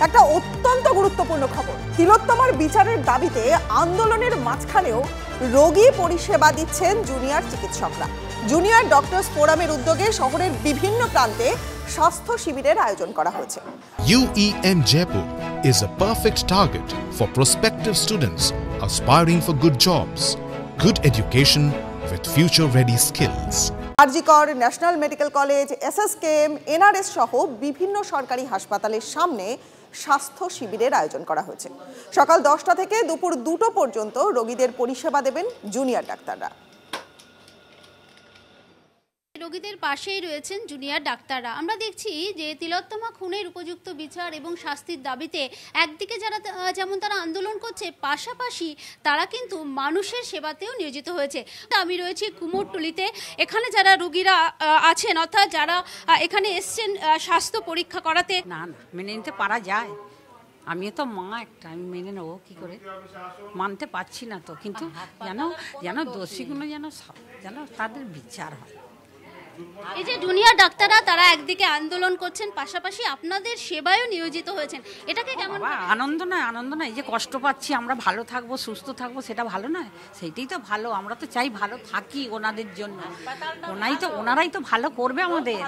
একটা অত্যন্ত গুরুত্বপূর্ণ খবর। তিলোত্তমার বিচারের দাবিতে আন্দোলনের মাঝখানেও রোগী পরিষেবা দিচ্ছেন জুনিয়র চিকিৎসকরা। জুনিয়র ডক্টরস ফোরামের উদ্যোগে শহরের বিভিন্ন প্রান্তে স্বাস্থ্য শিবিরের আয়োজন করা হয়েছে। UEM Jaipur is a perfect target for prospective students aspiring for good jobs, good education with future-ready skills. RG Kar, national medical college, SSKM, NRS সহ বিভিন্ন সরকারি হাসপাতালের সামনে স্বাস্থ্য শিবিরের আয়োজন করা হয়েছে। সকাল 10টা থেকে দুপুর 2টো পর্যন্ত রোগীদের পরিষেবা দেবেন জুনিয়র ডাক্তাররা। রোগীদের পাশেই রয়েছেন জুনিয়র ডাক্তাররা। আমরা দেখছি যে তিলোত্তমা খুনের উপযুক্ত বিচার এবং শাস্তির দাবিতে একদিকে যারা যেমন তারা আন্দোলন করছে, পাশাপাশি তারা কিন্তু মানুষের সেবাতেও নিয়োজিত হয়েছে। আমি রয়েছি কুমোরটুলিতে। এখানে যারা রোগীরা আছেন, অর্থাৎ যারা এখানে এসছেন স্বাস্থ্য পরীক্ষা করাতে, না মেনে নিতে পারা যায়। আমিও তো মা একটা, আমি মেনে নেবো কী করে, মানতে পারছি না তো। কিন্তু যেন দোষীগুলো যেন তাদের বিচার হয়। এই যে জুনিয়র ডাক্তাররা তারা একদিকে আন্দোলন করছেন, পাশাপাশি আপনাদের সেবায়ও নিয়োজিত হয়েছেন, এটাকে কেমন? আনন্দ নয়, এই যে কষ্ট পাচ্ছি, আমরা ভালো থাকবো, সুস্থ থাকবো, সেটা ভালো নয়? সেইটাই তো ভালো। আমরা তো চাই ভালো থাকি ওনাদের জন্য। ওনারাই তো ভালো করবে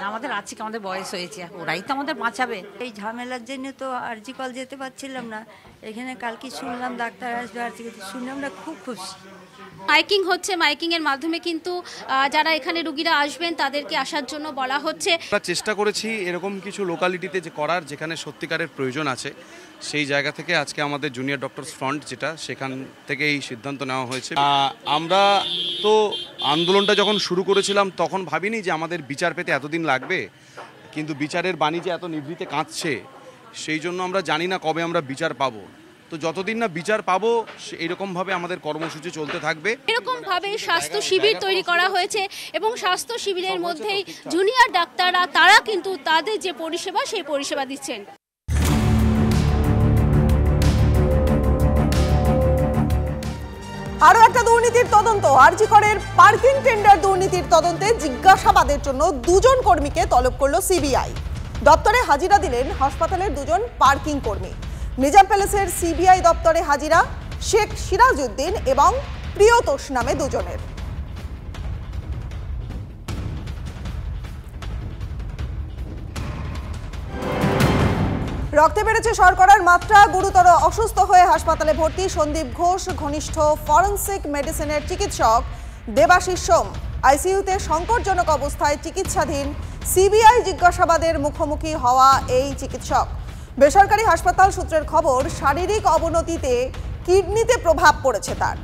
আমাদের আজকে আমাদের বয়স হয়েছে, ওরাই তো আমাদের বাঁচাবে। এই ঝামেলার জন্য তো আরজিকল যেতে পারছিলাম না। এখানে কালকে শুনলাম ডাক্তার আসবে, শুনে আমরা খুব খুশি। মাইকিং হচ্ছে, মাইকিং এর মাধ্যমে কিন্তু যারা এখানে রোগীরা আসবেন তাদেরকে আসার জন্য বলা হচ্ছে। আমরা চেষ্টা করেছি এরকম কিছু লোকালিটিতে যে করার, যেখানে সত্যিকারের প্রয়োজন আছে, সেই জায়গা থেকে আজকে আমাদের জুনিয়র ডক্টরস ফ্রন্ট যেটা, সেখান থেকে এই সিদ্ধান্ত নেওয়া হয়েছে। আমরা তো আন্দোলনটা যখন শুরু করেছিলাম তখন ভাবিনি যে আমাদের বিচার পেতে এতদিন লাগবে, কিন্তু বিচারের বাণী যে এত নিভৃতে কাঁদছে, সেই জন্য আমরা জানি না কবে আমরা বিচার পাবো। তো যতদিন না বিচার পাবো এইরকমভাবে আমাদের কর্মসূচি চলতে থাকবে। এরকমভাবে স্বাস্থ্য শিবির তৈরি করা হয়েছে এবং স্বাস্থ্য শিবিরের মধ্যেই জুনিয়র ডাক্তাররা তারা কিন্তু তাদের যে পরিষেবা সেই পরিষেবা দিচ্ছেন। আরো একটা দুর্নীতির তদন্ত। আরজিকরের পার্কিং টেন্ডার দুর্নীতির তদন্তে জিজ্ঞাসাবাদের জন্য 2 জন কর্মীকে তলব করল সিবিআই। দপ্তরে হাজিরা দিলেন হাসপাতালের 2 জন পার্কিং কর্মী। নিজাম প্যালেসের সিবিআই দপ্তরে হাজিরা শেখ সিরাজউদ্দিন এবং প্রিয়তোষ নামে 2 জনের। রক্তে বেড়েছে শর্করার মাত্রা, গুরুতর অসুস্থ হয়ে হাসপাতালে ভর্তি সন্দীপ ঘোষ ঘনিষ্ঠ ফরেনসিক মেডিসিনের চিকিৎসক দেবাশিস সোম। আইসিইউতে সংকটজনক অবস্থায় চিকিৎসাধীন। সিবিআই জিজ্ঞাসাবাদের মুখোমুখি হওয়া এই চিকিৎসক। বেসরকারি হাসপাতাল সূত্রের খবর, শারীরিক অবনতিতে কিডনিতে প্রভাব পড়েছে তার।